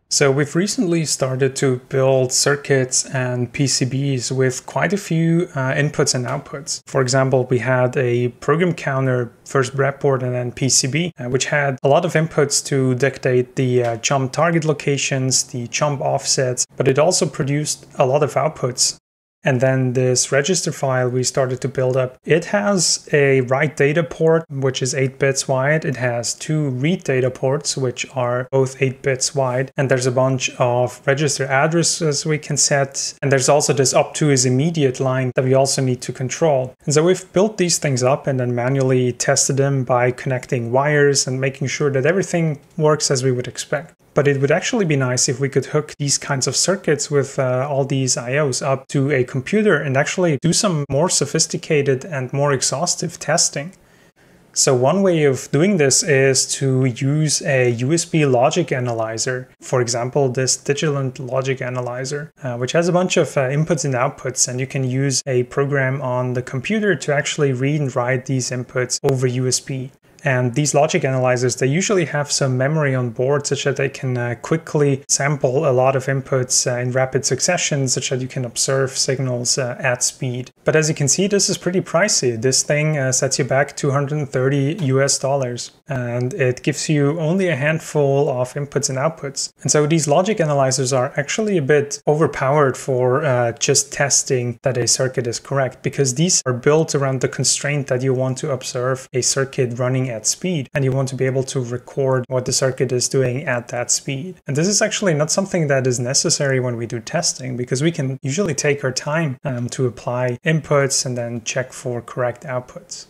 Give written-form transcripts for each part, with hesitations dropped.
So we've recently started to build circuits and PCBs with quite a few inputs and outputs. For example, we had a program counter, first breadboard and then PCB, which had a lot of inputs to dictate the jump target locations, the jump offsets, but it also produced a lot of outputs. And then this register file we started to build up, it has a write data port, which is 8 bits wide. It has 2 read data ports, which are both 8 bits wide. And there's a bunch of register addresses we can set. And there's also this up to is immediate line that we also need to control. And so we've built these things up and then manually tested them by connecting wires and making sure that everything works as we would expect. But it would actually be nice if we could hook these kinds of circuits with all these IOs up to a computer and actually do some more sophisticated and more exhaustive testing. So one way of doing this is to use a USB logic analyzer. For example, this Digilant logic analyzer, which has a bunch of inputs and outputs, and you can use a program on the computer to actually read and write these inputs over USB. And these logic analyzers, they usually have some memory on board such that they can quickly sample a lot of inputs in rapid succession, such that you can observe signals at speed. But as you can see, this is pretty pricey. This thing sets you back $230 US, and it gives you only a handful of inputs and outputs. And so these logic analyzers are actually a bit overpowered for just testing that a circuit is correct, because these are built around the constraint that you want to observe a circuit running at speed, and you want to be able to record what the circuit is doing at that speed. And this is actually not something that is necessary when we do testing, because we can usually take our time to apply inputs and then check for correct outputs.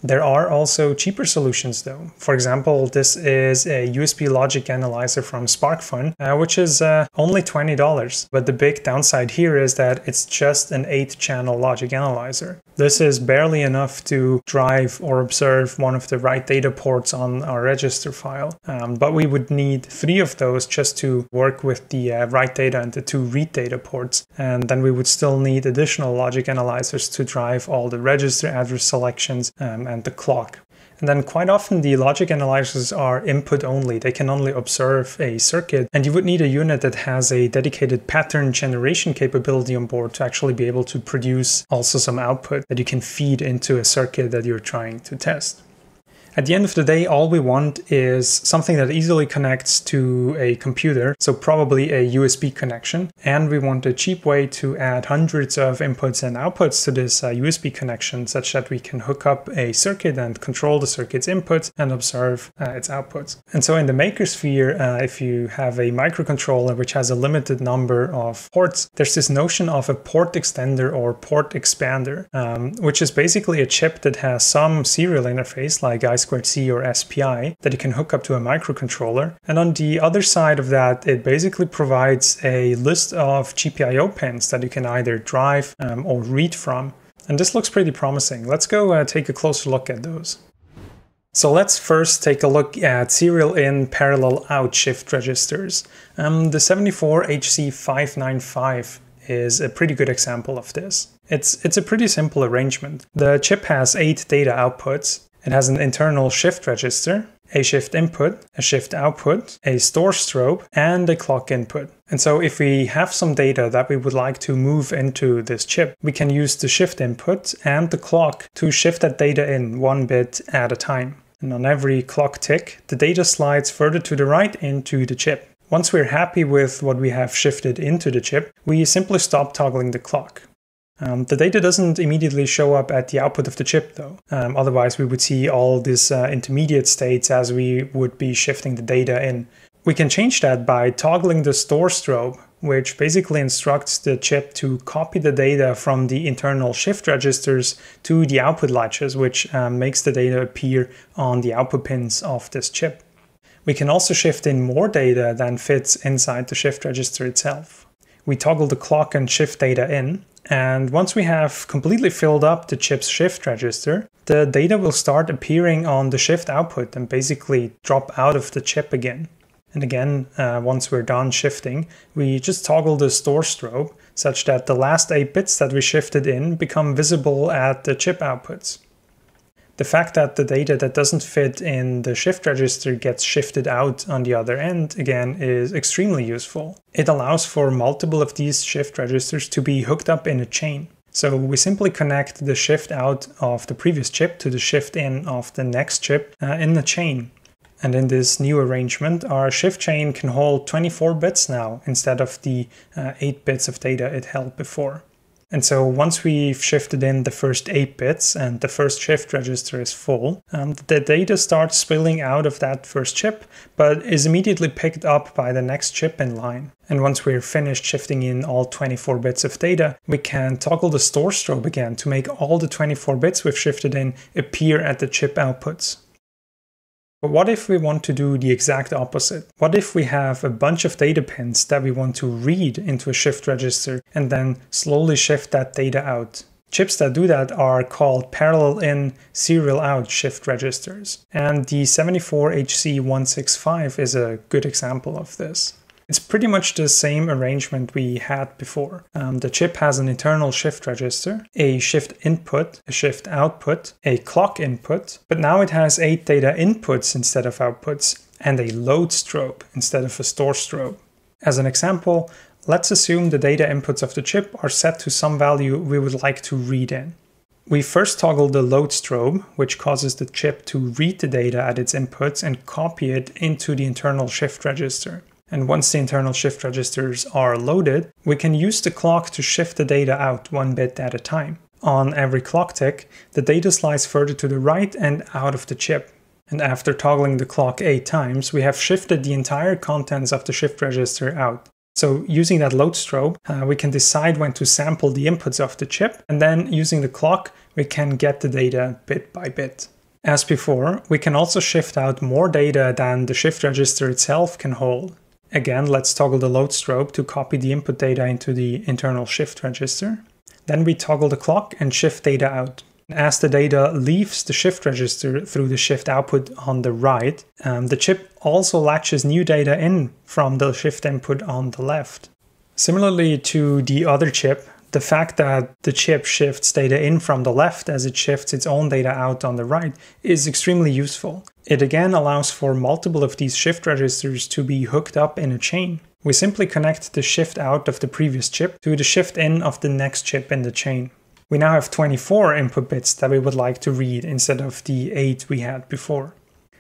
There are also cheaper solutions though. For example, this is a USB logic analyzer from SparkFun, which is only $20. But the big downside here is that it's just an 8-channel logic analyzer. This is barely enough to drive or observe one of the write data ports on our register file. But we would need 3 of those just to work with the write data and the 2 read data ports. And then we would still need additional logic analyzers to drive all the register address selections and the clock. And then quite often the logic analyzers are input only. They can only observe a circuit, and you would need a unit that has a dedicated pattern generation capability on board to actually be able to produce also some output that you can feed into a circuit that you're trying to test. At the end of the day, all we want is something that easily connects to a computer, so probably a USB connection, and we want a cheap way to add hundreds of inputs and outputs to this USB connection such that we can hook up a circuit and control the circuit's inputs and observe its outputs. And so in the makersphere, if you have a microcontroller which has a limited number of ports, there's this notion of a port extender or port expander, which is basically a chip that has some serial interface like I2C or SPI that you can hook up to a microcontroller. And on the other side of that, it basically provides a list of GPIO pins that you can either drive or read from. And this looks pretty promising. Let's go take a closer look at those. So let's first take a look at serial in, parallel out shift registers. The 74HC595 is a pretty good example of this. It's a pretty simple arrangement. The chip has 8 data outputs. It has an internal shift register, a shift input, a shift output, a store strobe, and a clock input. And so if we have some data that we would like to move into this chip, we can use the shift input and the clock to shift that data in 1 bit at a time. And on every clock tick, the data slides further to the right into the chip. Once we're happy with what we have shifted into the chip, we simply stop toggling the clock. The data doesn't immediately show up at the output of the chip though. Otherwise we would see all these intermediate states as we would be shifting the data in. We can change that by toggling the store strobe, which basically instructs the chip to copy the data from the internal shift registers to the output latches, which makes the data appear on the output pins of this chip. We can also shift in more data than fits inside the shift register itself. We toggle the clock and shift data in. And once we have completely filled up the chip's shift register, the data will start appearing on the shift output and basically drop out of the chip again. And again, once we're done shifting, we just toggle the store strobe such that the last 8 bits that we shifted in become visible at the chip outputs. The fact that the data that doesn't fit in the shift register gets shifted out on the other end, again, is extremely useful. It allows for multiple of these shift registers to be hooked up in a chain. So we simply connect the shift out of the previous chip to the shift in of the next chip in the chain. And in this new arrangement, our shift chain can hold 24 bits now instead of the 8 bits of data it held before. And so once we've shifted in the first 8 bits and the first shift register is full, the data starts spilling out of that first chip, but is immediately picked up by the next chip in line. And once we're finished shifting in all 24 bits of data, we can toggle the store strobe again to make all the 24 bits we've shifted in appear at the chip outputs. But what if we want to do the exact opposite? What if we have a bunch of data pins that we want to read into a shift register and then slowly shift that data out? Chips that do that are called parallel in, serial out shift registers. And the 74HC165 is a good example of this. It's pretty much the same arrangement we had before. The chip has an internal shift register, a shift input, a shift output, a clock input, but now it has 8 data inputs instead of outputs, and a load strobe instead of a store strobe. As an example, let's assume the data inputs of the chip are set to some value we would like to read in. We first toggle the load strobe, which causes the chip to read the data at its inputs and copy it into the internal shift register. And once the internal shift registers are loaded, we can use the clock to shift the data out 1 bit at a time. On every clock tick, the data slides further to the right and out of the chip. And after toggling the clock 8 times, we have shifted the entire contents of the shift register out. So using that load strobe, we can decide when to sample the inputs of the chip, and then using the clock, we can get the data bit by bit. As before, we can also shift out more data than the shift register itself can hold. Again, let's toggle the load strobe to copy the input data into the internal shift register. Then we toggle the clock and shift data out. As the data leaves the shift register through the shift output on the right, the chip also latches new data in from the shift input on the left. Similarly to the other chip, the fact that the chip shifts data in from the left as it shifts its own data out on the right is extremely useful. It again allows for multiple of these shift registers to be hooked up in a chain. We simply connect the shift out of the previous chip to the shift in of the next chip in the chain. We now have 24 input bits that we would like to read instead of the 8 we had before.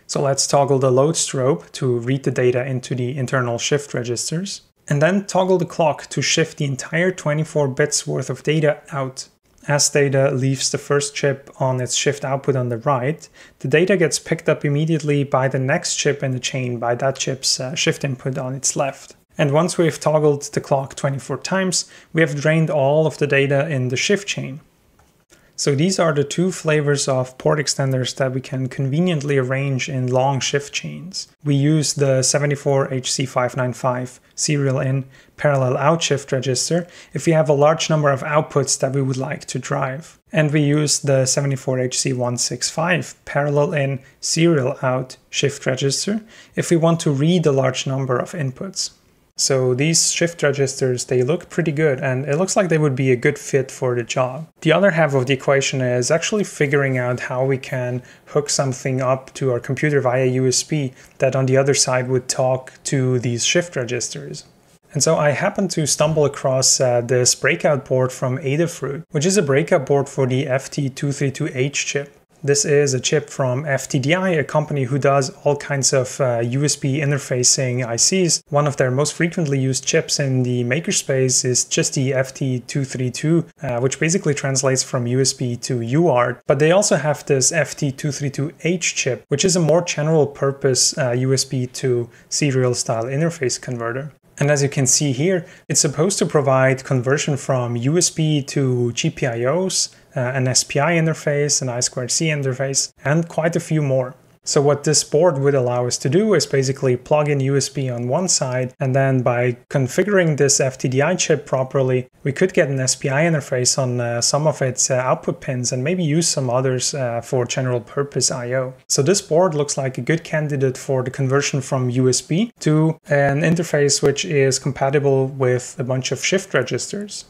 So let's toggle the load strobe to read the data into the internal shift registers, and then toggle the clock to shift the entire 24 bits worth of data out. As data leaves the first chip on its shift output on the right, the data gets picked up immediately by the next chip in the chain by that chip's shift input on its left. And once we've toggled the clock 24 times, we have drained all of the data in the shift chain. So these are the 2 flavors of port extenders that we can conveniently arrange in long shift chains. We use the 74HC595 serial in, parallel out shift register if we have a large number of outputs that we would like to drive. And we use the 74HC165 parallel in, serial out shift register if we want to read a large number of inputs. So these shift registers, they look pretty good, and it looks like they would be a good fit for the job. The other half of the equation is actually figuring out how we can hook something up to our computer via USB that on the other side would talk to these shift registers. And so I happened to stumble across this Breakout board from Adafruit, which is a Breakout board for the FT232H chip. This is a chip from FTDI, a company who does all kinds of USB interfacing ICs. One of their most frequently used chips in the makerspace is just the FT232, which basically translates from USB to UART. But they also have this FT232H chip, which is a more general purpose USB to serial style interface converter. And as you can see here, it's supposed to provide conversion from USB to GPIOs, an SPI interface, an I2C interface, and quite a few more. So what this board would allow us to do is basically plug in USB on one side, and then by configuring this FTDI chip properly, we could get an SPI interface on some of its output pins and maybe use some others for general purpose I/O. So this board looks like a good candidate for the conversion from USB to an interface which is compatible with a bunch of shift registers.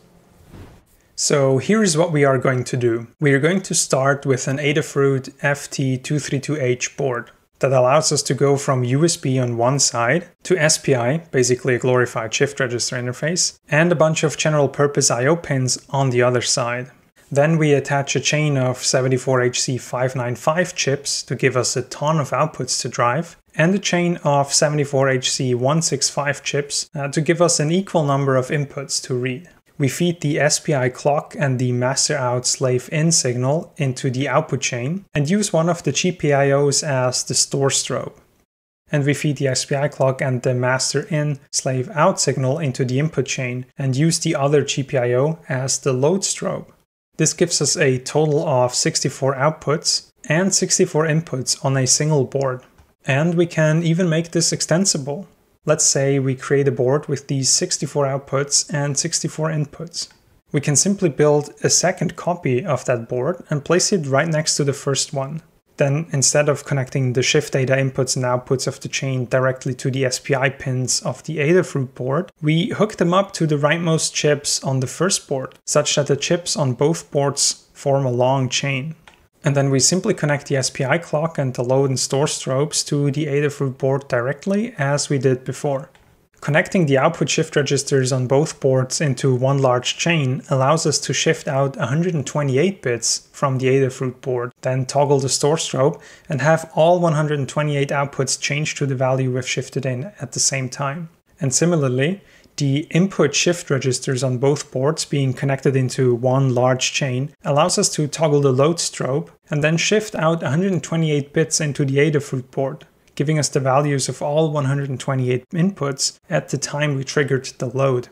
So here's what we are going to do. We are going to start with an Adafruit FT232H board that allows us to go from USB on one side to SPI, basically a glorified shift register interface, and a bunch of general purpose I/O pins on the other side. Then we attach a chain of 74HC595 chips to give us a ton of outputs to drive, and a chain of 74HC165 chips to give us an equal number of inputs to read. We feed the SPI clock and the master out slave in signal into the output chain and use one of the GPIOs as the store strobe. And we feed the SPI clock and the master in slave out signal into the input chain and use the other GPIO as the load strobe. This gives us a total of 64 outputs and 64 inputs on a single board. And we can even make this extensible. Let's say we create a board with these 64 outputs and 64 inputs. We can simply build a second copy of that board and place it right next to the first one. Then, instead of connecting the shift data inputs and outputs of the chain directly to the SPI pins of the Adafruit board, we hook them up to the rightmost chips on the first board, such that the chips on both boards form a long chain. And then we simply connect the SPI clock and the load and store strobes to the Adafruit board directly, as we did before. Connecting the output shift registers on both boards into one large chain allows us to shift out 128 bits from the Adafruit board, then toggle the store strobe and have all 128 outputs change to the value we've shifted in at the same time. And similarly, the input shift registers on both boards being connected into one large chain allows us to toggle the load strobe and then shift out 128 bits into the Adafruit board, giving us the values of all 128 inputs at the time we triggered the load.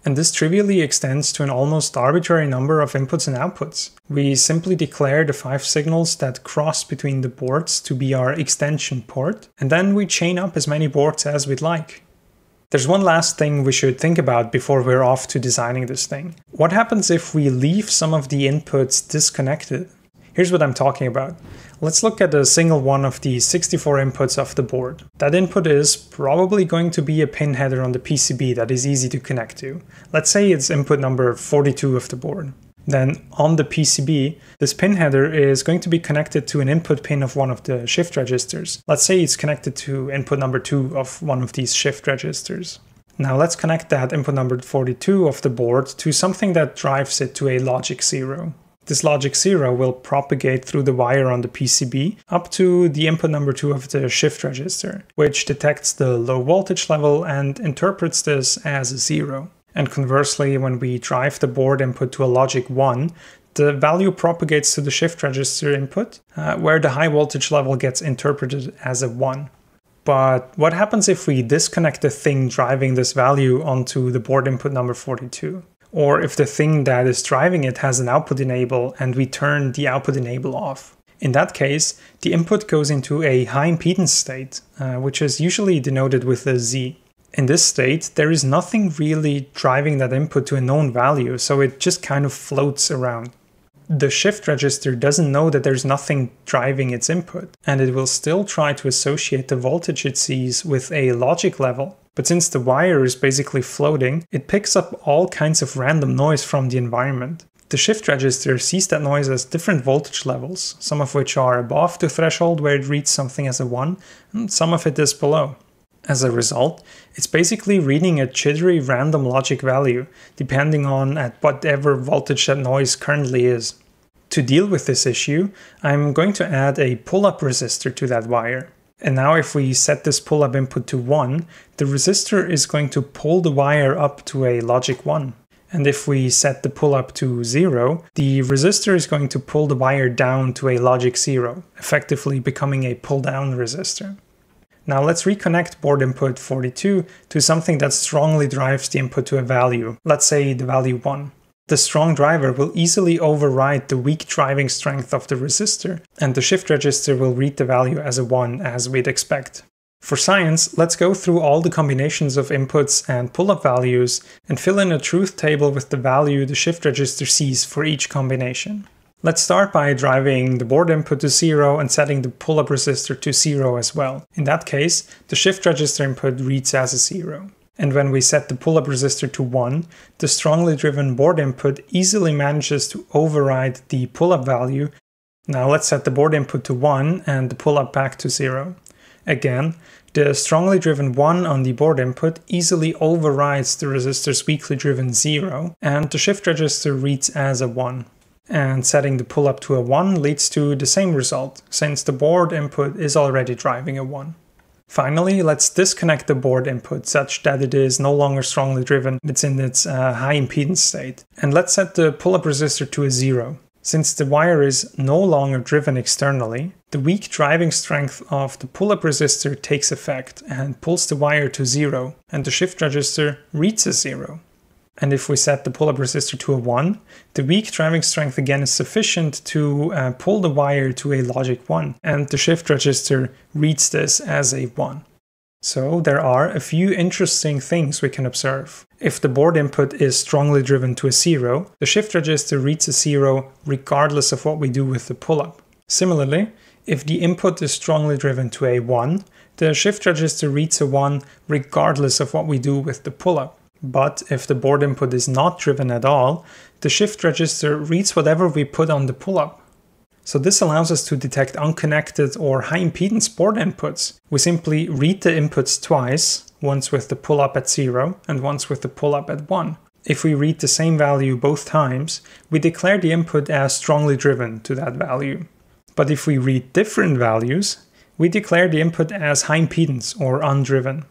And this trivially extends to an almost arbitrary number of inputs and outputs. We simply declare the 5 signals that cross between the boards to be our extension port, and then we chain up as many boards as we'd like. There's one last thing we should think about before we're off to designing this thing. What happens if we leave some of the inputs disconnected? Here's what I'm talking about. Let's look at a single one of the 64 inputs of the board. That input is probably going to be a pin header on the PCB that is easy to connect to. Let's say it's input number 42 of the board. Then on the PCB, this pin header is going to be connected to an input pin of one of the shift registers. Let's say it's connected to input number 2 of one of these shift registers. Now let's connect that input number 42 of the board to something that drives it to a logic 0. This logic 0 will propagate through the wire on the PCB up to the input number 2 of the shift register, which detects the low voltage level and interprets this as a 0. And conversely, when we drive the board input to a logic 1, the value propagates to the shift register input, where the high voltage level gets interpreted as a 1. But what happens if we disconnect the thing driving this value onto the board input number 42? Or if the thing that is driving it has an output enable and we turn the output enable off? In that case, the input goes into a high impedance state, which is usually denoted with a Z. In this state, there is nothing really driving that input to a known value, so it just kind of floats around. The shift register doesn't know that there's nothing driving its input, and it will still try to associate the voltage it sees with a logic level. But since the wire is basically floating, it picks up all kinds of random noise from the environment. The shift register sees that noise as different voltage levels, some of which are above the threshold where it reads something as a 1, and some of it is below. As a result, it's basically reading a jittery random logic value, depending on at whatever voltage that noise currently is. To deal with this issue, I'm going to add a pull-up resistor to that wire. And now if we set this pull-up input to 1, the resistor is going to pull the wire up to a logic 1. And if we set the pull-up to 0, the resistor is going to pull the wire down to a logic 0, effectively becoming a pull-down resistor. Now let's reconnect board input 42 to something that strongly drives the input to a value, let's say the value 1. The strong driver will easily override the weak driving strength of the resistor, and the shift register will read the value as a 1 as we'd expect. For science, let's go through all the combinations of inputs and pull-up values and fill in a truth table with the value the shift register sees for each combination. Let's start by driving the board input to 0 and setting the pull-up resistor to 0 as well. In that case, the shift register input reads as a 0. And when we set the pull-up resistor to 1, the strongly driven board input easily manages to override the pull-up value. Now let's set the board input to 1 and the pull-up back to 0. Again, the strongly driven 1 on the board input easily overrides the resistor's weakly driven 0, and the shift register reads as a 1. And setting the pull-up to a 1 leads to the same result, since the board input is already driving a 1. Finally, let's disconnect the board input such that it is no longer strongly driven, it's in its high impedance state. And let's set the pull-up resistor to a 0. Since the wire is no longer driven externally, the weak driving strength of the pull-up resistor takes effect and pulls the wire to 0, and the shift register reads a 0. And if we set the pull-up resistor to a 1, the weak driving strength again is sufficient to pull the wire to a logic 1, and the shift register reads this as a 1. So there are a few interesting things we can observe. If the board input is strongly driven to a 0, the shift register reads a 0 regardless of what we do with the pull-up. Similarly, if the input is strongly driven to a 1, the shift register reads a 1 regardless of what we do with the pull-up. But if the board input is not driven at all, the shift register reads whatever we put on the pull-up. So this allows us to detect unconnected or high impedance board inputs. We simply read the inputs twice, once with the pull-up at 0 and once with the pull-up at 1. If we read the same value both times, we declare the input as strongly driven to that value. But if we read different values, we declare the input as high impedance or undriven.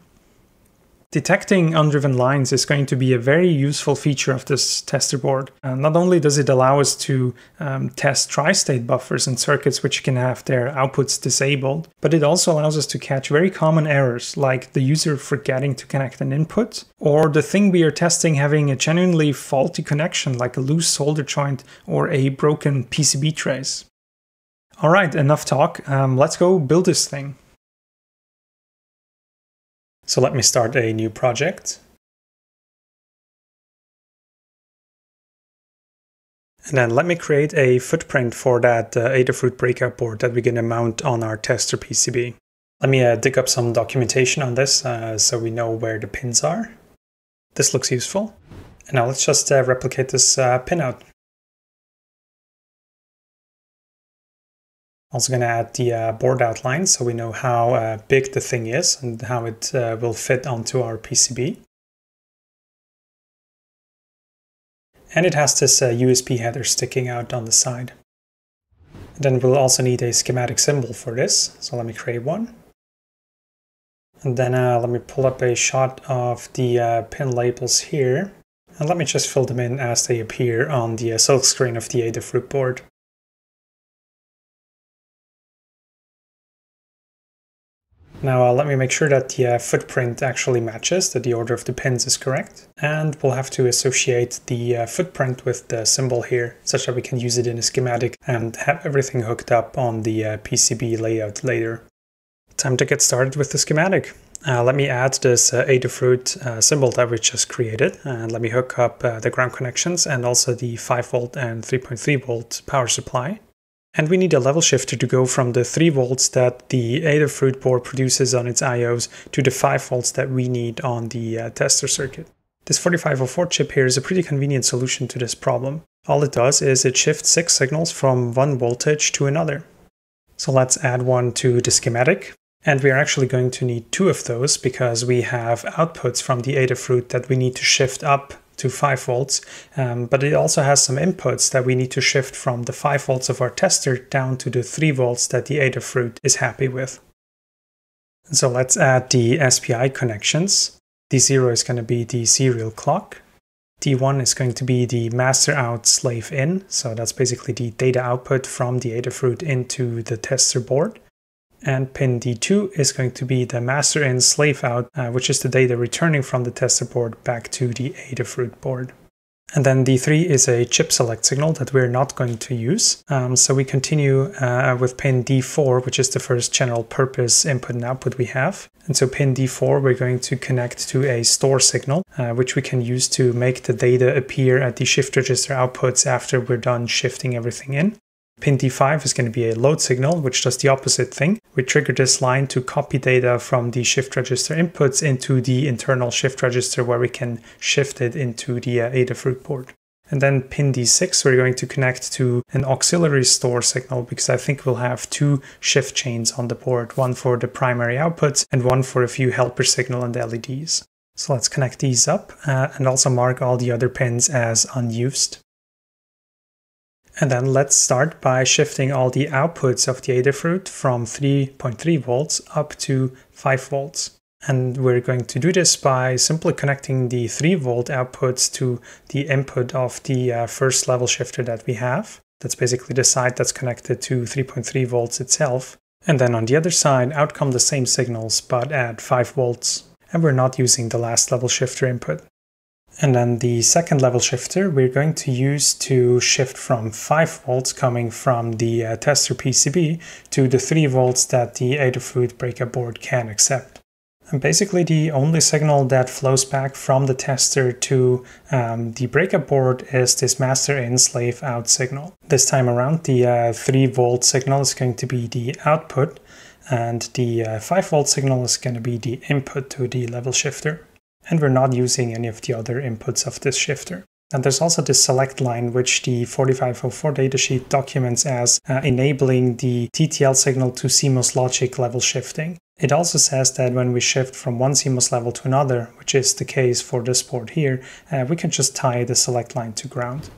Detecting undriven lines is going to be a very useful feature of this tester board. Not only does it allow us to test tri-state buffers in circuits which can have their outputs disabled, but it also allows us to catch very common errors like the user forgetting to connect an input, or the thing we are testing having a genuinely faulty connection like a loose solder joint or a broken PCB trace. Alright, enough talk, let's go build this thing. So let me start a new project. And then let me create a footprint for that Adafruit breakout board that we're going to mount on our tester PCB. Let me dig up some documentation on this so we know where the pins are. This looks useful. And now let's just replicate this pin out. Also going to add the board outline so we know how big the thing is and how it will fit onto our PCB. And it has this USB header sticking out on the side. And then we'll also need a schematic symbol for this, so let me create one. And then let me pull up a shot of the pin labels here, and let me just fill them in as they appear on the silk screen of the Adafruit board. Now let me make sure that the footprint actually matches, that the order of the pins is correct. And we'll have to associate the footprint with the symbol here, such that we can use it in a schematic and have everything hooked up on the PCB layout later. Time to get started with the schematic. Let me add this Adafruit symbol that we just created, and let me hook up the ground connections and also the 5 volt and 3.3 volt power supply. And we need a level shifter to go from the 3 volts that the Adafruit board produces on its IOs to the 5 volts that we need on the tester circuit. This 4504 chip here is a pretty convenient solution to this problem. All it does is it shifts 6 signals from one voltage to another. So let's add one to the schematic. And we are actually going to need 2 of those because we have outputs from the Adafruit that we need to shift up to 5 volts, but it also has some inputs that we need to shift from the 5 volts of our tester down to the 3 volts that the Adafruit is happy with. And so let's add the SPI connections. D0 is going to be the serial clock. D1 is going to be the master out slave in, so that's basically the data output from the Adafruit into the tester board. And pin D2 is going to be the master in slave out, which is the data returning from the tester board back to the Adafruit board. And then D3 is a chip select signal that we're not going to use. So we continue with pin D4, which is the first general purpose input and output we have. And so pin D4, we're going to connect to a store signal, which we can use to make the data appear at the shift register outputs after we're done shifting everything in. Pin D5 is going to be a load signal, which does the opposite thing. We trigger this line to copy data from the shift register inputs into the internal shift register where we can shift it into the Adafruit board. And then pin D6, we're going to connect to an auxiliary store signal because I think we'll have two shift chains on the board, one for the primary outputs and one for a few helper signal and LEDs. So let's connect these up and also mark all the other pins as unused. And then let's start by shifting all the outputs of the Adafruit from 3.3 volts up to 5 volts. And we're going to do this by simply connecting the 3 volt outputs to the input of the first level shifter that we have. That's basically the side that's connected to 3.3 volts itself. And then on the other side, out come the same signals, but at 5 volts. And we're not using the last level shifter input. And then the second level shifter we're going to use to shift from 5 volts coming from the tester PCB to the 3 volts that the Adafruit breakout board can accept. And basically the only signal that flows back from the tester to the breakout board is this master in slave out signal. This time around the 3 volt signal is going to be the output and the 5 volt signal is going to be the input to the level shifter. And we're not using any of the other inputs of this shifter. And there's also this select line which the 4504 datasheet documents as enabling the TTL signal to CMOS logic level shifting. It also says that when we shift from one CMOS level to another, which is the case for this board here, we can just tie the select line to ground.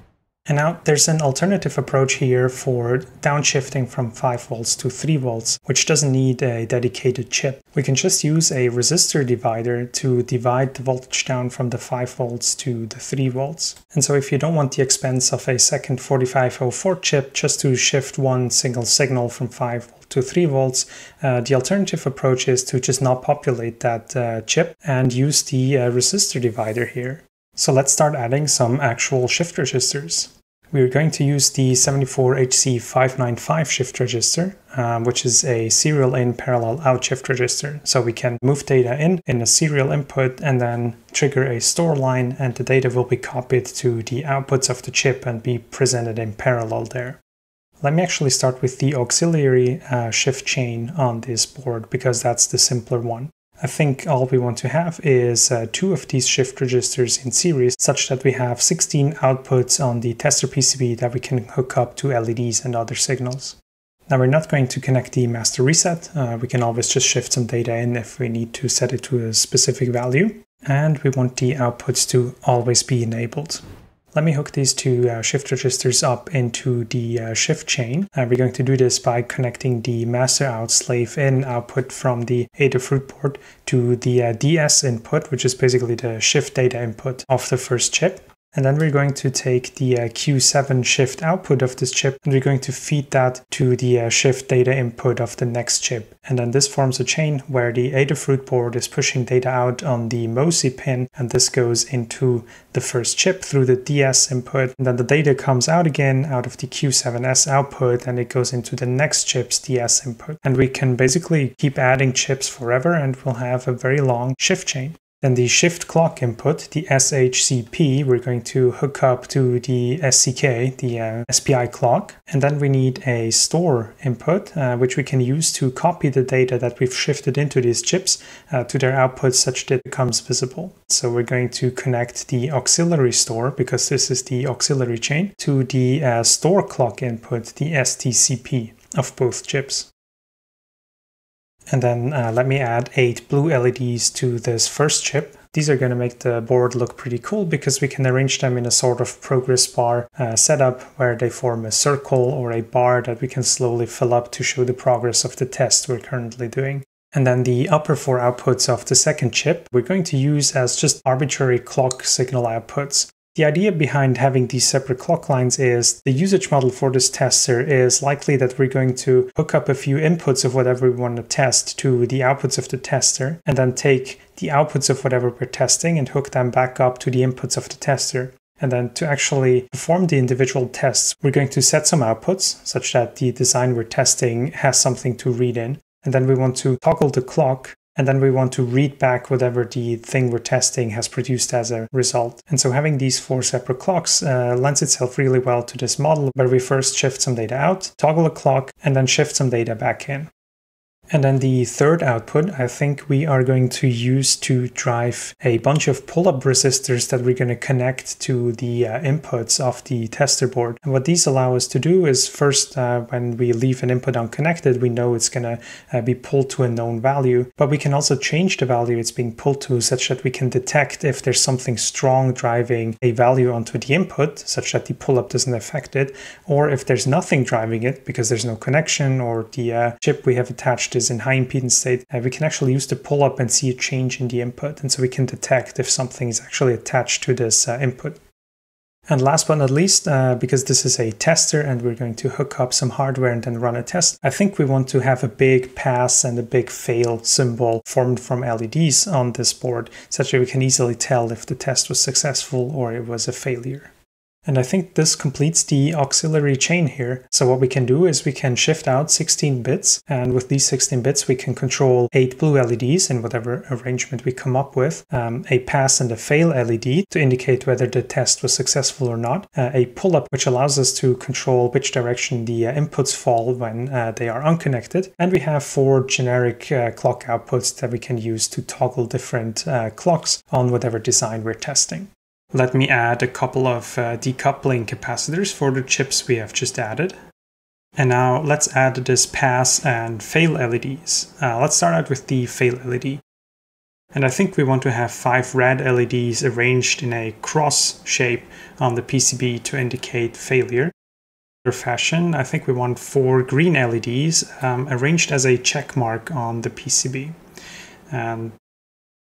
And now there's an alternative approach here for downshifting from 5 volts to 3 volts, which doesn't need a dedicated chip. We can just use a resistor divider to divide the voltage down from the 5 volts to the 3 volts. And so if you don't want the expense of a second 4504 chip just to shift one single signal from 5 volts to 3 volts, the alternative approach is to just not populate that chip and use the resistor divider here. So let's start adding some actual shift registers. We're going to use the 74HC595 shift register, which is a serial in parallel out shift register. So we can move data in a serial input and then trigger a store line, and the data will be copied to the outputs of the chip and be presented in parallel there. Let me actually start with the auxiliary shift chain on this board because that's the simpler one. I think all we want to have is 2 of these shift registers in series such that we have 16 outputs on the tester PCB that we can hook up to LEDs and other signals. Now we're not going to connect the master reset. We can always just shift some data in if we need to set it to a specific value. And we want the outputs to always be enabled. Let me hook these two shift registers up into the shift chain. We're going to do this by connecting the master out slave in output from the Adafruit board to the DS input, which is basically the shift data input of the first chip. And then we're going to take the Q7 shift output of this chip and we're going to feed that to the shift data input of the next chip. And then this forms a chain where the Adafruit board is pushing data out on the MOSI pin, and this goes into the first chip through the DS input. And then the data comes out again out of the Q7S output and it goes into the next chip's DS input. And we can basically keep adding chips forever and we'll have a very long shift chain. Then the shift clock input, the SHCP, we're going to hook up to the SCK, the SPI clock. And then we need a store input, which we can use to copy the data that we've shifted into these chips to their outputs such that it becomes visible. So we're going to connect the auxiliary store, because this is the auxiliary chain, to the store clock input, the STCP of both chips. And then let me add 8 blue LEDs to this first chip. These are going to make the board look pretty cool because we can arrange them in a sort of progress bar setup where they form a circle or a bar that we can slowly fill up to show the progress of the test we're currently doing. And then the upper 4 outputs of the second chip we're going to use as just arbitrary clock signal outputs. The idea behind having these separate clock lines is the usage model for this tester is likely that we're going to hook up a few inputs of whatever we want to test to the outputs of the tester, and then take the outputs of whatever we're testing and hook them back up to the inputs of the tester. And then to actually perform the individual tests, we're going to set some outputs such that the design we're testing has something to read in. And then we want to toggle the clock and then we want to read back whatever the thing we're testing has produced as a result. And so having these 4 separate clocks lends itself really well to this model, where we first shift some data out, toggle a clock, and then shift some data back in. And then the third output, I think we are going to use to drive a bunch of pull-up resistors that we're going to connect to the inputs of the tester board. And what these allow us to do is first, when we leave an input unconnected, we know it's going to be pulled to a known value, but we can also change the value it's being pulled to such that we can detect if there's something strong driving a value onto the input, such that the pull-up doesn't affect it, or if there's nothing driving it because there's no connection or the chip we have attached is in high impedance state, we can actually use the pull-up and see a change in the input. And so we can detect if something is actually attached to this input. And last but not least, because this is a tester and we're going to hook up some hardware and then run a test, I think we want to have a big pass and a big fail symbol formed from LEDs on this board, such that we can easily tell if the test was successful or it was a failure. And I think this completes the auxiliary chain here. So what we can do is we can shift out 16 bits, and with these 16 bits we can control 8 blue LEDs in whatever arrangement we come up with, a pass and a fail LED to indicate whether the test was successful or not, a pull-up which allows us to control which direction the inputs fall when they are unconnected, and we have 4 generic clock outputs that we can use to toggle different clocks on whatever design we're testing. Let me add a couple of decoupling capacitors for the chips we have just added. And now let's add this pass and fail LEDs. Let's start out with the fail LED. And I think we want to have 5 red LEDs arranged in a cross shape on the PCB to indicate failure. In fashion, I think we want 4 green LEDs arranged as a check mark on the PCB.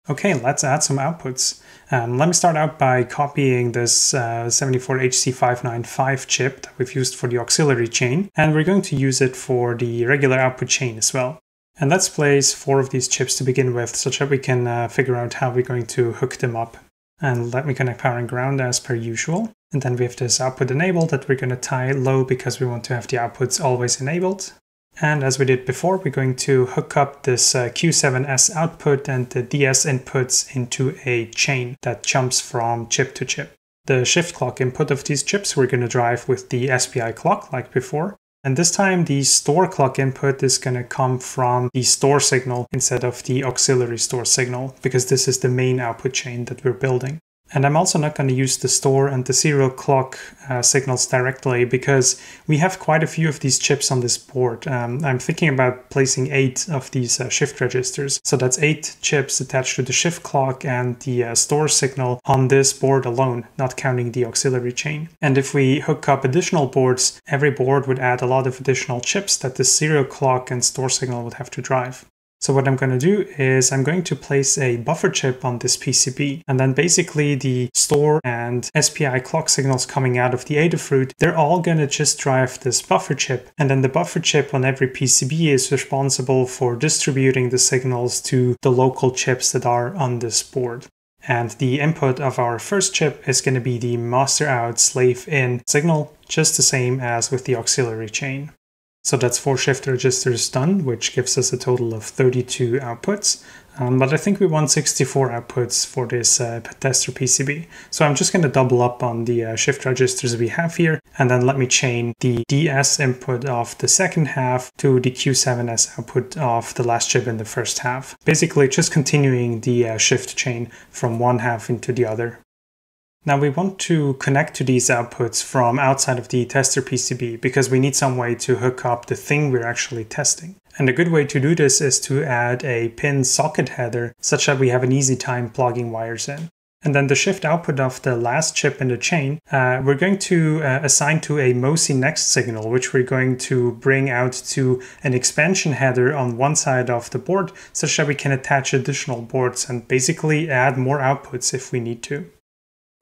Okay, let's add some outputs. Let me start out by copying this 74HC595 chip that we've used for the auxiliary chain, and we're going to use it for the regular output chain as well. And let's place 4 of these chips to begin with, such that we can figure out how we're going to hook them up. And let me connect power and ground as per usual. And then we have this output enabled that we're going to tie low because we want to have the outputs always enabled. And as we did before, we're going to hook up this Q7S output and the DS inputs into a chain that jumps from chip to chip. The shift clock input of these chips we're going to drive with the SPI clock like before. And this time the store clock input is going to come from the store signal instead of the auxiliary store signal, because this is the main output chain that we're building. And I'm also not going to use the store and the serial clock signals directly, because we have quite a few of these chips on this board. I'm thinking about placing 8 of these shift registers. So that's 8 chips attached to the shift clock and the store signal on this board alone, not counting the auxiliary chain. And if we hook up additional boards, every board would add a lot of additional chips that the serial clock and store signal would have to drive. So what I'm going to do is I'm going to place a buffer chip on this PCB, and then basically the store and SPI clock signals coming out of the Adafruit, they're all going to just drive this buffer chip, and then the buffer chip on every PCB is responsible for distributing the signals to the local chips that are on this board. And the input of our first chip is going to be the master out slave in signal, just the same as with the auxiliary chain. So that's 4 shift registers done, which gives us a total of 32 outputs. But I think we want 64 outputs for this tester PCB. So I'm just going to double up on the shift registers we have here, and then let me chain the DS input of the second half to the Q7S output of the last chip in the first half. Basically just continuing the shift chain from one half into the other. Now we want to connect to these outputs from outside of the tester PCB because we need some way to hook up the thing we're actually testing. And a good way to do this is to add a pin socket header such that we have an easy time plugging wires in. And then the shift output of the last chip in the chain, we're going to assign to a MOSI next signal, which we're going to bring out to an expansion header on one side of the board such that we can attach additional boards and basically add more outputs if we need to.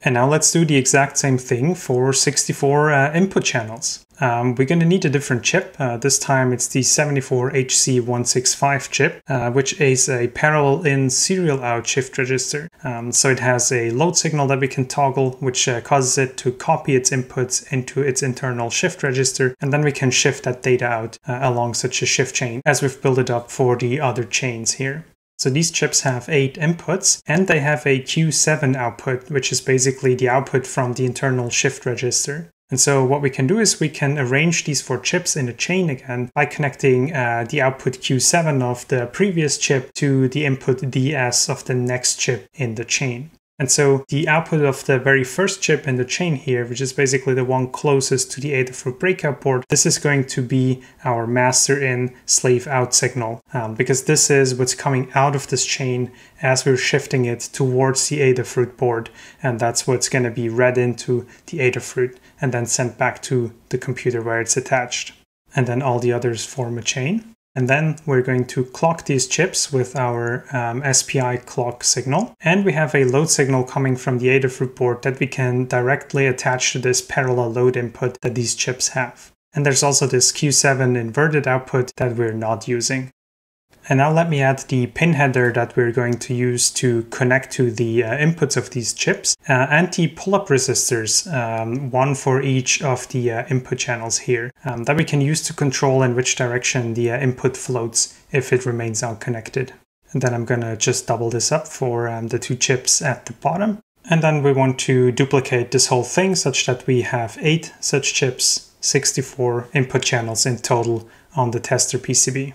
And now let's do the exact same thing for 64 input channels. We're going to need a different chip. This time it's the 74HC165 chip, which is a parallel in serial out shift register. So it has a load signal that we can toggle, which causes it to copy its inputs into its internal shift register, and then we can shift that data out along such a shift chain as we've built it up for the other chains here. So these chips have 8 inputs, and they have a Q7 output, which is basically the output from the internal shift register. And so what we can do is we can arrange these 4 chips in a chain again by connecting the output Q7 of the previous chip to the input DS of the next chip in the chain. And so the output of the very first chip in the chain here, which is basically the one closest to the Adafruit breakout board, this is going to be our master in, slave out signal, because this is what's coming out of this chain as we're shifting it towards the Adafruit board. And that's what's going to be read into the Adafruit and then sent back to the computer where it's attached. And then all the others form a chain. And then we're going to clock these chips with our SPI clock signal. And we have a load signal coming from the Adafruit board that we can directly attach to this parallel load input that these chips have. And there's also this Q7 inverted output that we're not using. And now let me add the pin header that we're going to use to connect to the inputs of these chips and the pull-up resistors, one for each of the input channels here, that we can use to control in which direction the input floats if it remains unconnected. And then I'm going to just double this up for the 2 chips at the bottom. And then we want to duplicate this whole thing such that we have 8 such chips, 64 input channels in total on the tester PCB.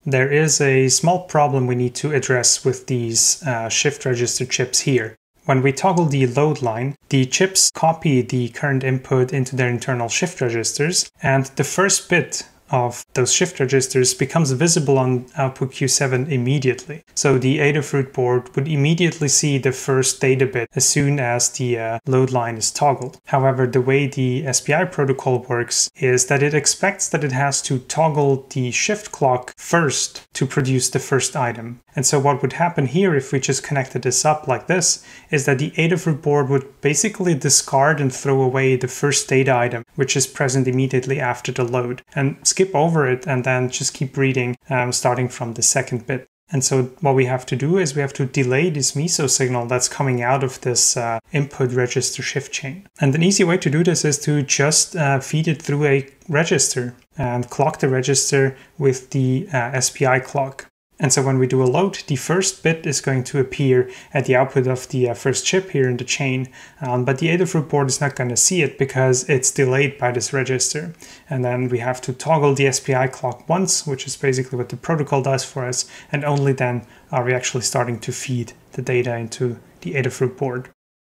There is a small problem we need to address with these shift register chips here. When we toggle the load line, the chips copy the current input into their internal shift registers, and the first bit of those shift registers becomes visible on output Q7 immediately. So the Adafruit board would immediately see the first data bit as soon as the load line is toggled. However, the way the SPI protocol works is that it expects that it has to toggle the shift clock first to produce the first item. And so what would happen here if we just connected this up like this is that the Adafruit board would basically discard and throw away the first data item, which is present immediately after the load, and skip over it and then just keep reading starting from the second bit. And so what we have to do is we have to delay this meso signal that's coming out of this input register shift chain. And an easy way to do this is to just feed it through a register and clock the register with the SPI clock. And so when we do a load, the first bit is going to appear at the output of the first chip here in the chain, but the Adafruit board is not going to see it because it's delayed by this register. And then we have to toggle the SPI clock once, which is basically what the protocol does for us, and only then are we actually starting to feed the data into the Adafruit board.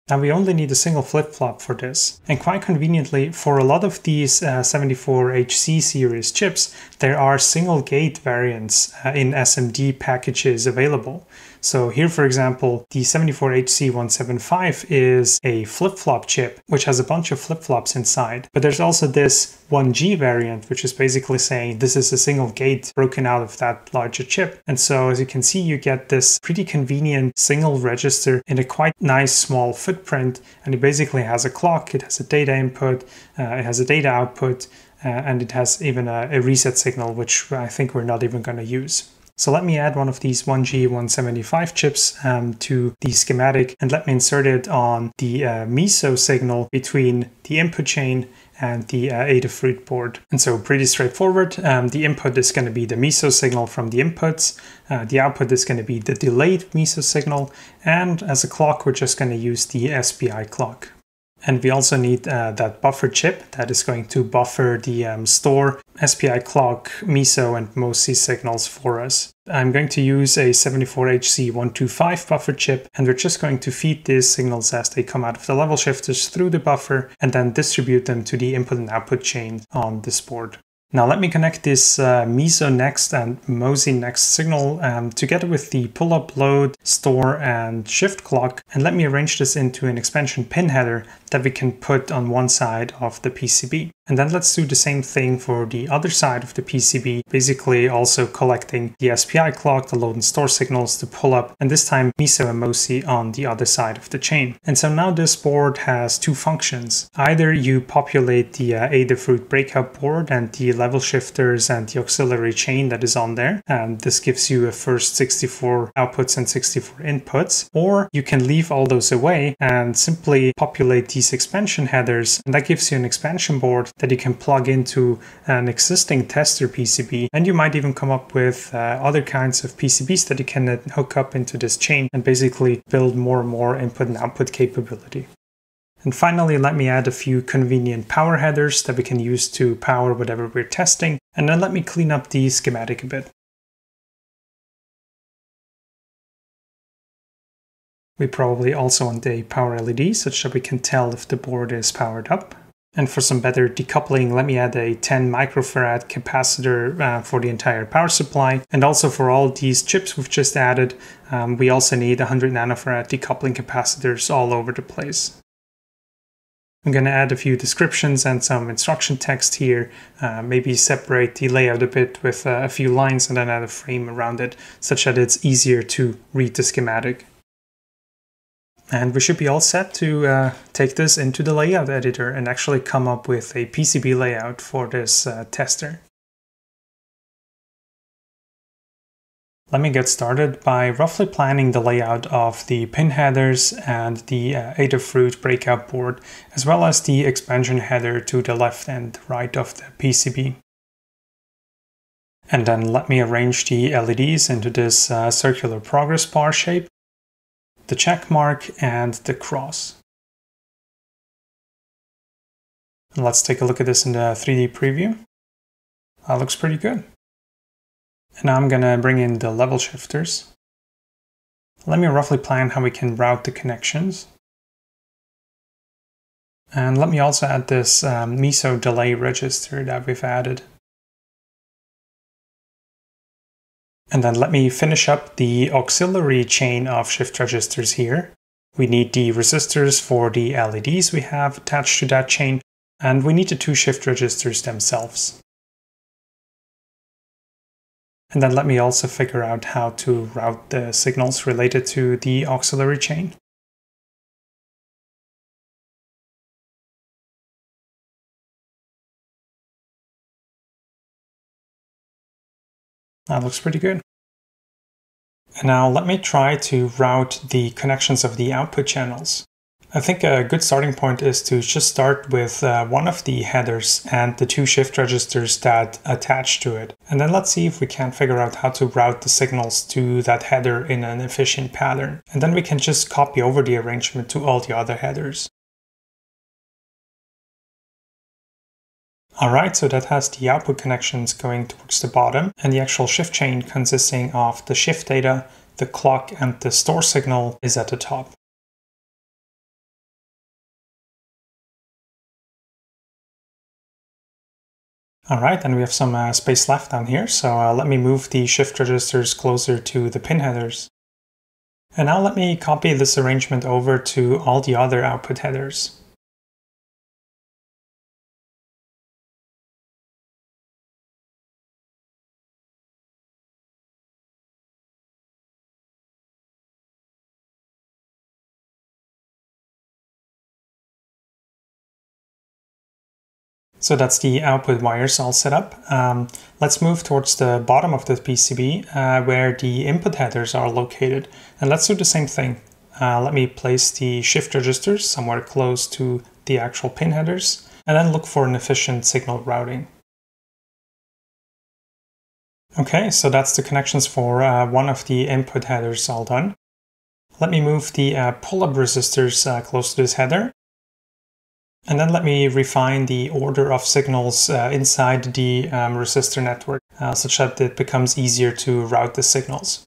Now we only need a single flip-flop for this, and quite conveniently for a lot of these 74HC series chips there are single gate variants in SMD packages available. So here, for example, the 74HC175 is a flip-flop chip which has a bunch of flip-flops inside, but there's also this 1G variant, which is basically saying this is a single gate broken out of that larger chip. And so as you can see, you get this pretty convenient single register in a quite nice small footprint, and it basically has a clock, it has a data input, it has a data output, and it has even a reset signal, which I think we're not even going to use. So let me add one of these 1G175 chips to the schematic, and let me insert it on the meso signal between the input chain and the Adafruit board. And so pretty straightforward. The input is going to be the meso signal from the inputs. The output is going to be the delayed meso signal. And as a clock, we're just going to use the SPI clock. And we also need that buffer chip that is going to buffer the store SPI clock, meso, and MOSI signals for us. I'm going to use a 74HC125 buffer chip, and we're just going to feed these signals as they come out of the level shifters through the buffer and then distribute them to the input and output chain on this board. Now let me connect this meso next and MOSI next signal together with the pull-up, load, store, and shift clock, and let me arrange this into an expansion pin header that we can put on one side of the PCB. And then let's do the same thing for the other side of the PCB, basically also collecting the SPI clock, the load and store signals, the pull-up, and this time meso and MOSI on the other side of the chain. And so now this board has two functions. Either you populate the Adafruit breakout board and the level shifters and the auxiliary chain that is on there, and this gives you a first 64 outputs and 64 inputs, or you can leave all those away and simply populate these expansion headers, and that gives you an expansion board that you can plug into an existing tester PCB. And you might even come up with other kinds of PCBs that you can hook up into this chain and basically build more and more input and output capability. And finally, let me add a few convenient power headers that we can use to power whatever we're testing. And then let me clean up the schematic a bit. We probably also want a power LED such that we can tell if the board is powered up. And for some better decoupling, let me add a 10 microfarad capacitor for the entire power supply. And also for all these chips we've just added, we also need 100 nanofarad decoupling capacitors all over the place. I'm going to add a few descriptions and some instruction text here, maybe separate the layout a bit with a few lines and then add a frame around it such that it's easier to read the schematic. And we should be all set to take this into the layout editor and actually come up with a PCB layout for this tester. Let me get started by roughly planning the layout of the pin headers and the Adafruit breakout board, as well as the expansion header to the left and right of the PCB. And then let me arrange the LEDs into this circular progress bar shape, the check mark and the cross. And let's take a look at this in the 3D preview. That looks pretty good. And now I'm going to bring in the level shifters. Let me roughly plan how we can route the connections. And let me also add this meso delay register that we've added. And then let me finish up the auxiliary chain of shift registers here. We need the resistors for the LEDs we have attached to that chain, and we need the two shift registers themselves. And then let me also figure out how to route the signals related to the auxiliary chain. That looks pretty good. And now let me try to route the connections of the output channels. I think a good starting point is to just start with one of the headers and the two shift registers that attach to it. And then let's see if we can figure out how to route the signals to that header in an efficient pattern. And then we can just copy over the arrangement to all the other headers. Alright, so that has the output connections going towards the bottom and the actual shift chain consisting of the shift data, the clock and the store signal is at the top. Alright, and we have some space left down here, so let me move the shift registers closer to the pin headers. And now let me copy this arrangement over to all the other output headers. So that's the output wires all set up. Let's move towards the bottom of the PCB where the input headers are located. And let's do the same thing. Let me place the shift registers somewhere close to the actual pin headers and then look for an efficient signal routing. Okay, so that's the connections for one of the input headers all done. Let me move the pull-up resistors close to this header. And then let me refine the order of signals inside the resistor network such that it becomes easier to route the signals.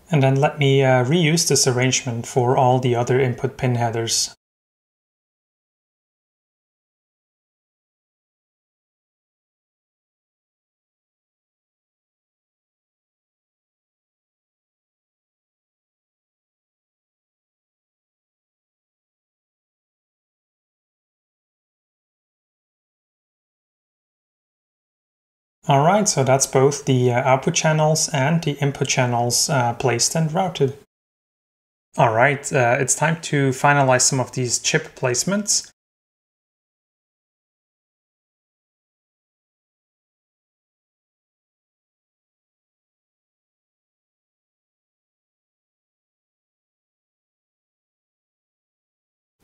And then let me reuse this arrangement for all the other input pin headers. Alright, so that's both the output channels and the input channels placed and routed. All right, it's time to finalize some of these chip placements.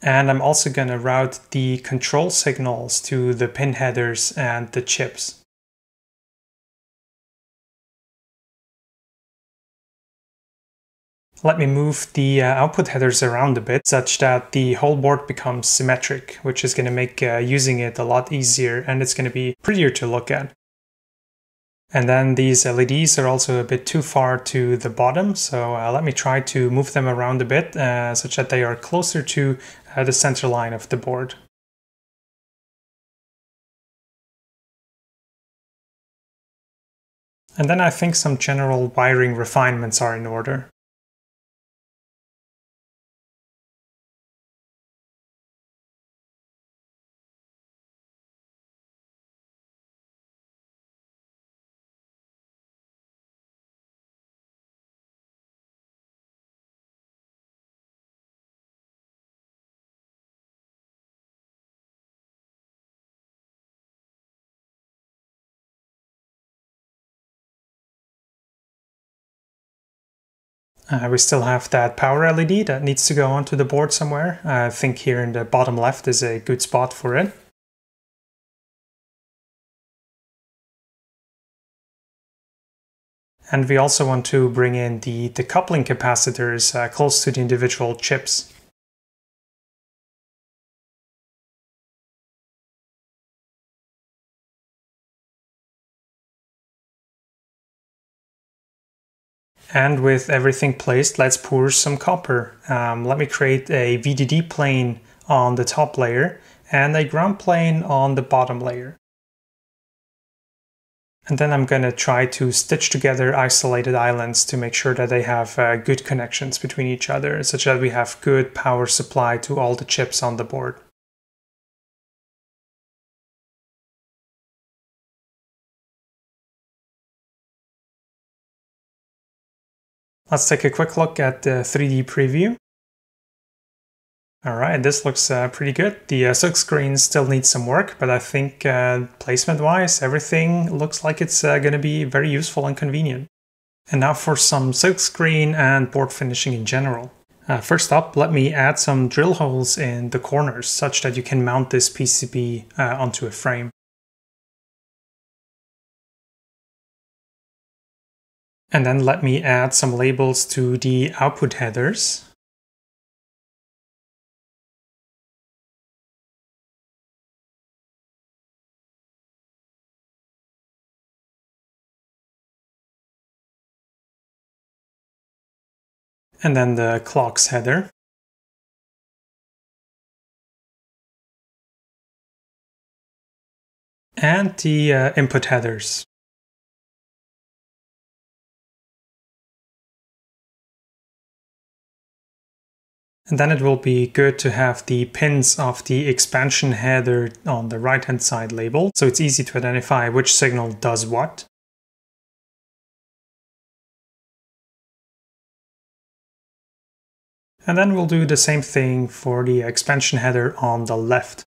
And I'm also going to route the control signals to the pin headers and the chips. Let me move the output headers around a bit such that the whole board becomes symmetric, which is going to make using it a lot easier, and it's going to be prettier to look at. And then these LEDs are also a bit too far to the bottom, so let me try to move them around a bit such that they are closer to the center line of the board. And then I think some general wiring refinements are in order. We still have that power LED that needs to go onto the board somewhere. I think here in the bottom left is a good spot for it. And we also want to bring in the decoupling capacitors close to the individual chips. And with everything placed, let's pour some copper. Let me create a VDD plane on the top layer and a ground plane on the bottom layer. And then I'm going to try to stitch together isolated islands to make sure that they have good connections between each other, such that we have good power supply to all the chips on the board. Let's take a quick look at the 3D preview. All right, this looks pretty good. The silk screen still needs some work, but I think placement-wise, everything looks like it's going to be very useful and convenient. And now for some silk screen and board finishing in general. First up, let me add some drill holes in the corners such that you can mount this PCB onto a frame. And then let me add some labels to the output headers. And then the clocks header. And the input headers. And then it will be good to have the pins of the expansion header on the right-hand side labeled, so it's easy to identify which signal does what. And then we'll do the same thing for the expansion header on the left.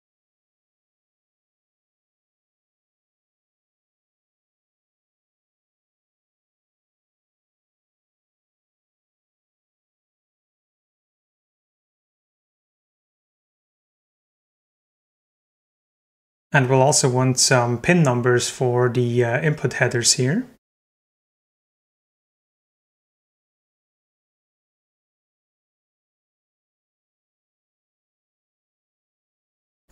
And we'll also want some pin numbers for the input headers here.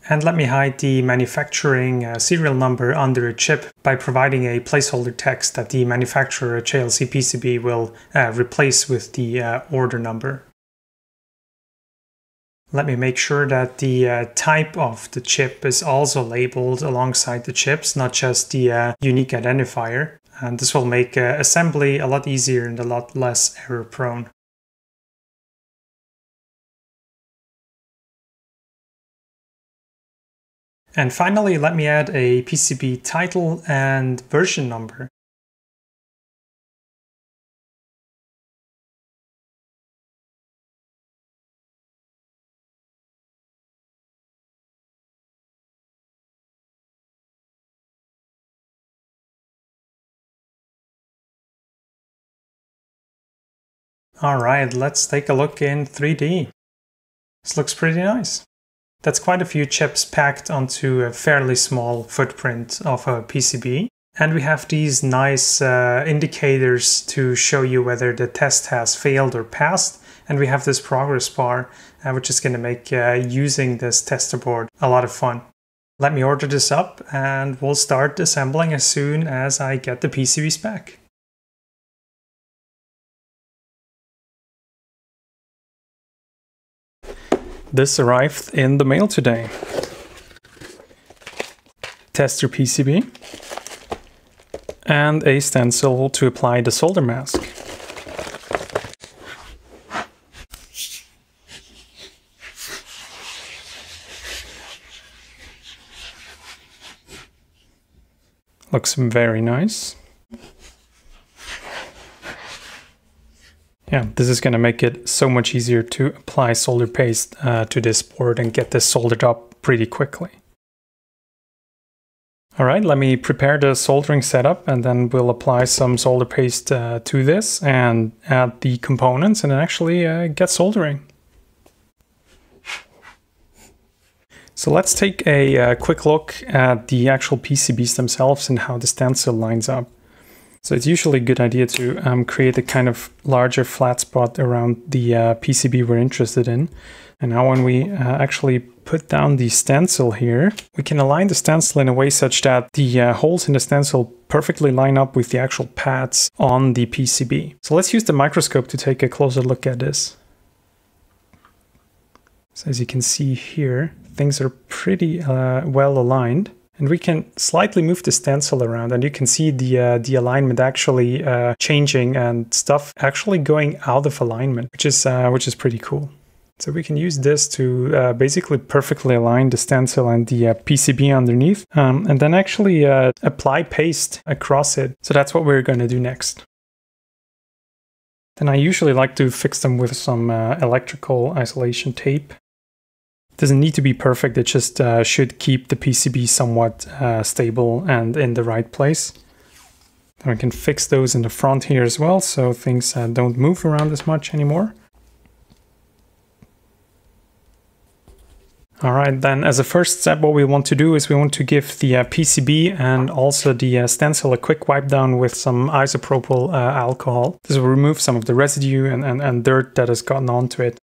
And let me hide the manufacturing serial number under a chip by providing a placeholder text that the manufacturer JLC PCB will replace with the order number. Let me make sure that the type of the chip is also labeled alongside the chips, not just the unique identifier. And this will make assembly a lot easier and a lot less error prone. And finally, let me add a PCB title and version number. All right, let's take a look in 3D. This looks pretty nice. That's quite a few chips packed onto a fairly small footprint of a PCB. And we have these nice indicators to show you whether the test has failed or passed. And we have this progress bar, which is going to make using this tester board a lot of fun. Let me order this up and we'll start assembling as soon as I get the PCBs back. This arrived in the mail today. Tester PCB and a stencil to apply the solder mask. Looks very nice. Yeah, this is going to make it so much easier to apply solder paste to this board and get this soldered up pretty quickly. All right, let me prepare the soldering setup and then we'll apply some solder paste to this and add the components and then actually get soldering. So let's take a quick look at the actual PCBs themselves and how the stencil lines up. So it's usually a good idea to create a kind of larger flat spot around the PCB we're interested in. And now when we actually put down the stencil here, we can align the stencil in a way such that the holes in the stencil perfectly line up with the actual pads on the PCB. So let's use the microscope to take a closer look at this. So as you can see here, things are pretty well aligned. And we can slightly move the stencil around and you can see the alignment actually changing and stuff actually going out of alignment, which is pretty cool. So we can use this to basically perfectly align the stencil and the PCB underneath and then actually apply paste across it. So that's what we're going to do next. Then I usually like to fix them with some electrical isolation tape. Doesn't need to be perfect, it just should keep the PCB somewhat stable and in the right place. And we can fix those in the front here as well, so things don't move around as much anymore. All right, then as a first step, what we want to do is we want to give the PCB and also the stencil a quick wipe down with some isopropyl alcohol. This will remove some of the residue and dirt that has gotten onto it.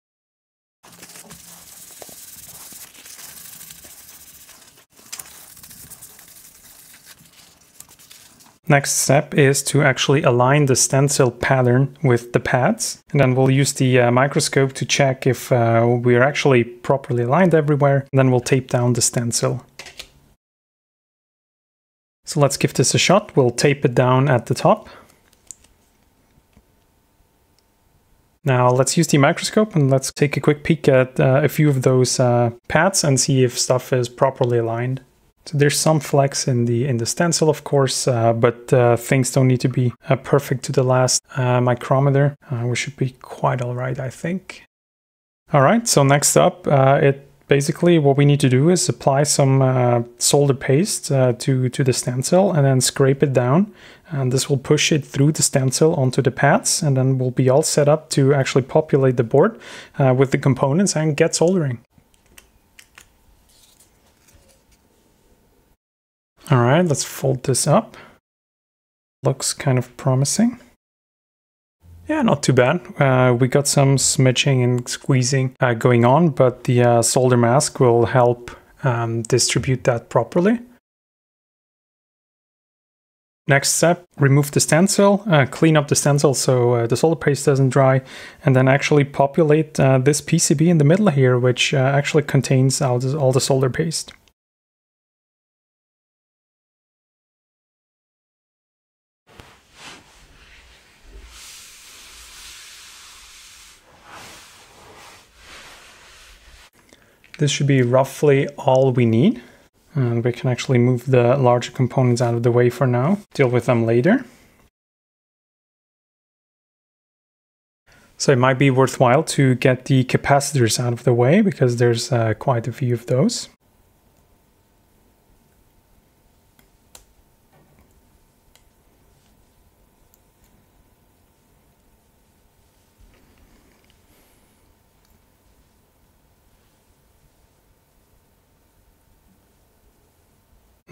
Next step is to actually align the stencil pattern with the pads. And then we'll use the microscope to check if we're actually properly aligned everywhere. And then we'll tape down the stencil. So let's give this a shot. We'll tape it down at the top. Now let's use the microscope and let's take a quick peek at a few of those pads and see if stuff is properly aligned. So there's some flex in the stencil, of course, but things don't need to be perfect to the last micrometer. We should be quite all right, I think. All right, so next up, basically what we need to do is apply some solder paste to the stencil and then scrape it down. And this will push it through the stencil onto the pads, and then we'll be all set up to actually populate the board with the components and get soldering. All right, let's fold this up. Looks kind of promising. Yeah, not too bad. We got some smidging and squeezing going on, but the solder mask will help distribute that properly. Next step, remove the stencil, clean up the stencil so the solder paste doesn't dry, and then actually populate this PCB in the middle here, which actually contains all the solder paste. This should be roughly all we need. And we can actually move the larger components out of the way for now, deal with them later. So it might be worthwhile to get the capacitors out of the way because there's quite a few of those.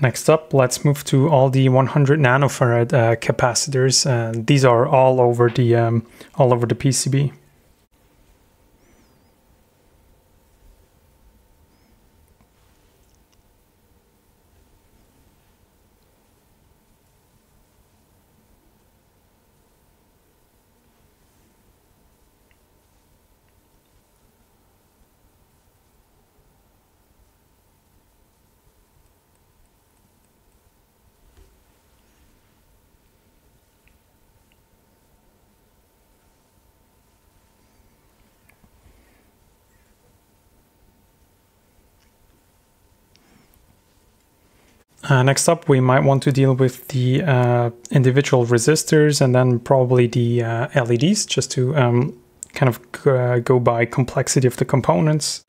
Next up, let's move to all the 100 nanofarad capacitors. These are all over the PCB. Next up, we might want to deal with the individual resistors and then probably the LEDs, just to kind of go by complexity of the components.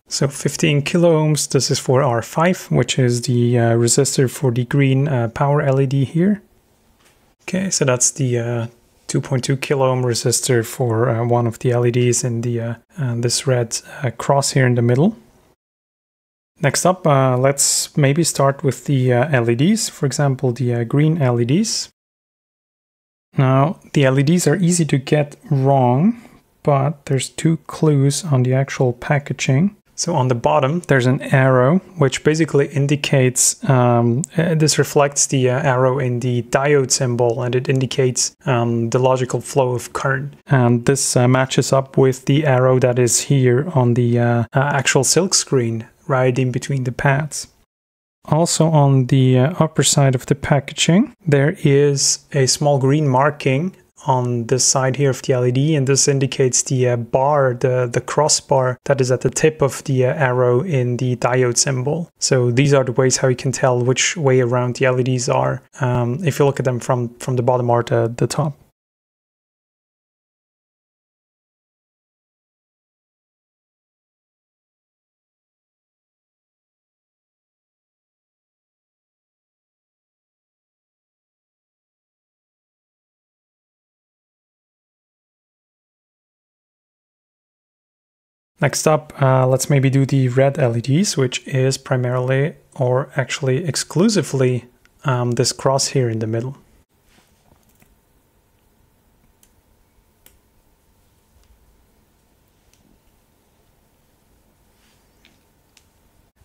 So 15 kilo ohms, this is for R5, which is the resistor for the green power LED here. Okay, so that's the 2.2 kilo ohm resistor for one of the LEDs in the this red cross here in the middle. Next up, let's maybe start with the LEDs, for example, the green LEDs. Now, the LEDs are easy to get wrong, but there's two clues on the actual packaging. So on the bottom, there's an arrow, which basically indicates, this reflects the arrow in the diode symbol, and it indicates the logical flow of current. And this matches up with the arrow that is here on the actual silk screen, right in between the pads. Also on the upper side of the packaging, there is a small green marking on this side here of the LED, and this indicates the bar, the crossbar that is at the tip of the arrow in the diode symbol. So these are the ways how you can tell which way around the LEDs are if you look at them from the bottom or the top. Next up, let's maybe do the red LEDs, which is primarily, or actually exclusively, this cross here in the middle.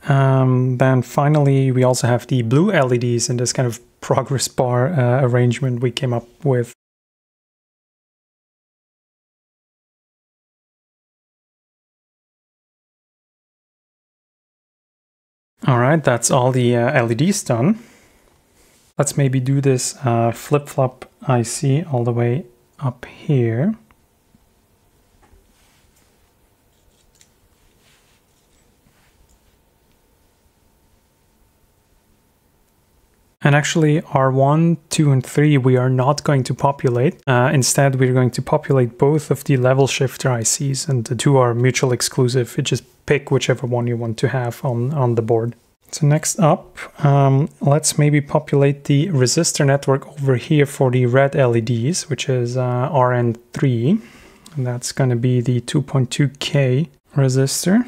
Then finally, we also have the blue LEDs in this kind of progress bar arrangement we came up with. All right, that's all the LEDs done. Let's maybe do this flip-flop IC all the way up here. And actually R1, 2, and 3 we are not going to populate. Instead, we're going to populate both of the level shifter ICs, and the two are mutually exclusive. You just pick whichever one you want to have on the board. So next up, let's maybe populate the resistor network over here for the red LEDs, which is RN3. And that's going to be the 2.2K resistor.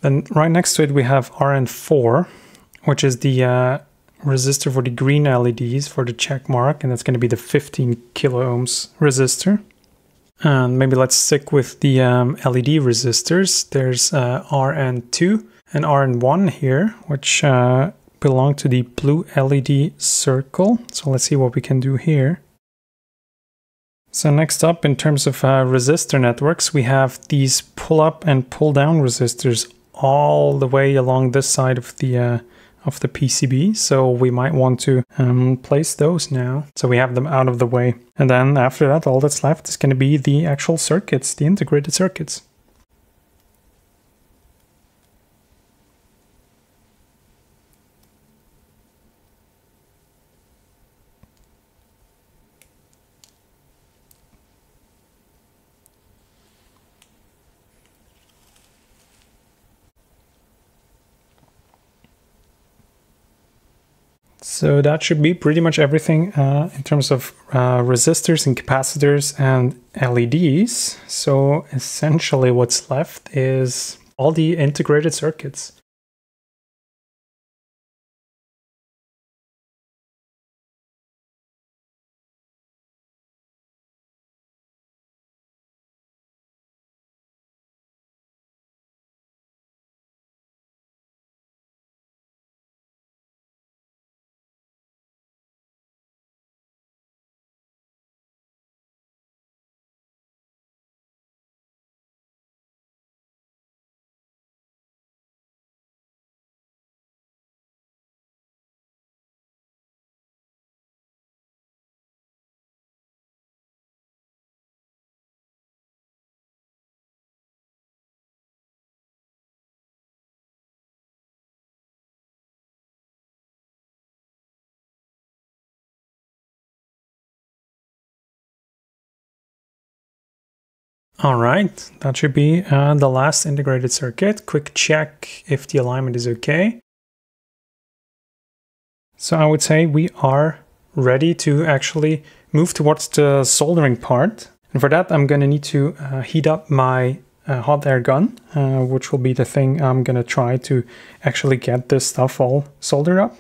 Then right next to it we have RN4, which is the resistor for the green LEDs for the check mark, and that's going to be the 15 kilo ohms resistor. And maybe let's stick with the LED resistors. There's RN2 and RN1 here, which belong to the blue LED circle. So let's see what we can do here. So next up, in terms of resistor networks, we have these pull-up and pull-down resistors all the way along this side of the PCB. So we might want to place those now, so we have them out of the way. And then after that, all that's left is going to be the actual circuits, the integrated circuits. So that should be pretty much everything in terms of resistors and capacitors and LEDs. So essentially what's left is all the integrated circuits. All right, that should be the last integrated circuit. Quick check if the alignment is okay. So I would say we are ready to actually move towards the soldering part. And for that, I'm going to need to heat up my hot air gun, which will be the thing I'm going to try to actually get this stuff all soldered up.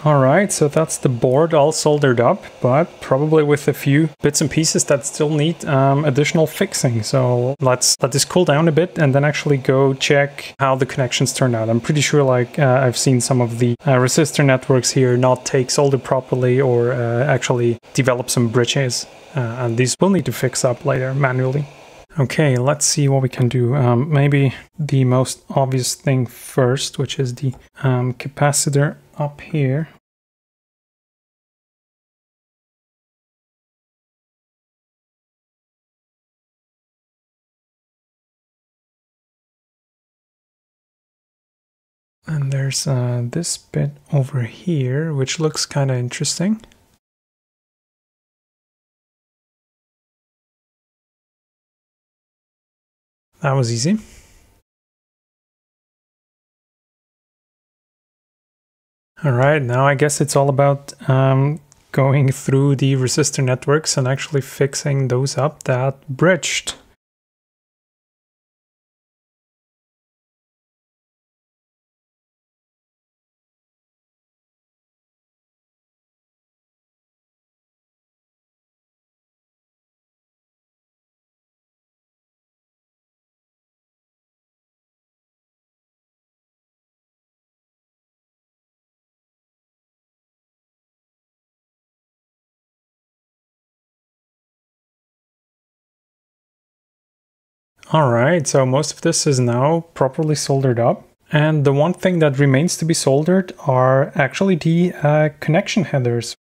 All right, so that's the board all soldered up, but probably with a few bits and pieces that still need additional fixing. So let's let this cool down a bit and then actually go check how the connections turn out. I'm pretty sure I've seen some of the resistor networks here not take solder properly or actually develop some bridges. And these will need to fix up later manually. Okay, let's see what we can do. Maybe the most obvious thing first, which is the capacitor up here. And there's this bit over here, which looks kind of interesting. That was easy. All right, now I guess it's all about going through the resistor networks and actually fixing those up that bridged. All right, so most of this is now properly soldered up. And the one thing that remains to be soldered are actually the connection headers.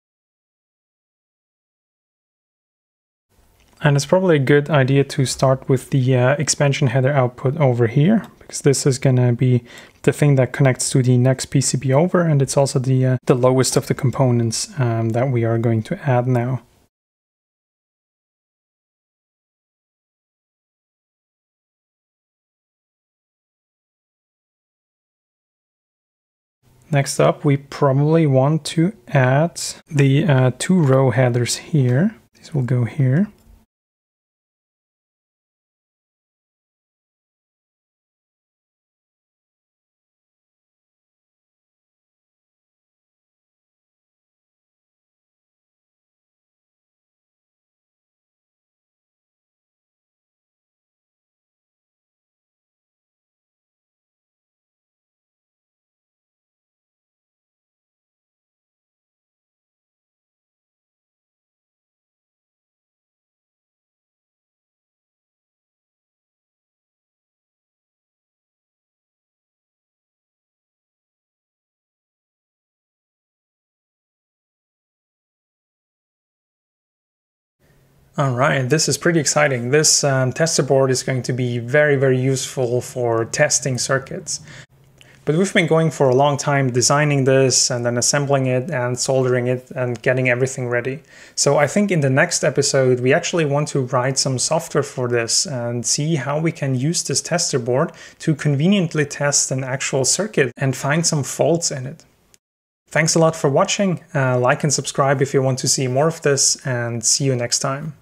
And it's probably a good idea to start with the expansion header output over here, because this is going to be the thing that connects to the next PCB over, and it's also the lowest of the components that we are going to add now. Next up, we probably want to add the 2 row headers here. These will go here. All right, this is pretty exciting. This tester board is going to be very, very useful for testing circuits. But we've been going for a long time designing this and then assembling it and soldering it and getting everything ready. So I think in the next episode, we actually want to write some software for this and see how we can use this tester board to conveniently test an actual circuit and find some faults in it. Thanks a lot for watching. Like and subscribe if you want to see more of this, and see you next time.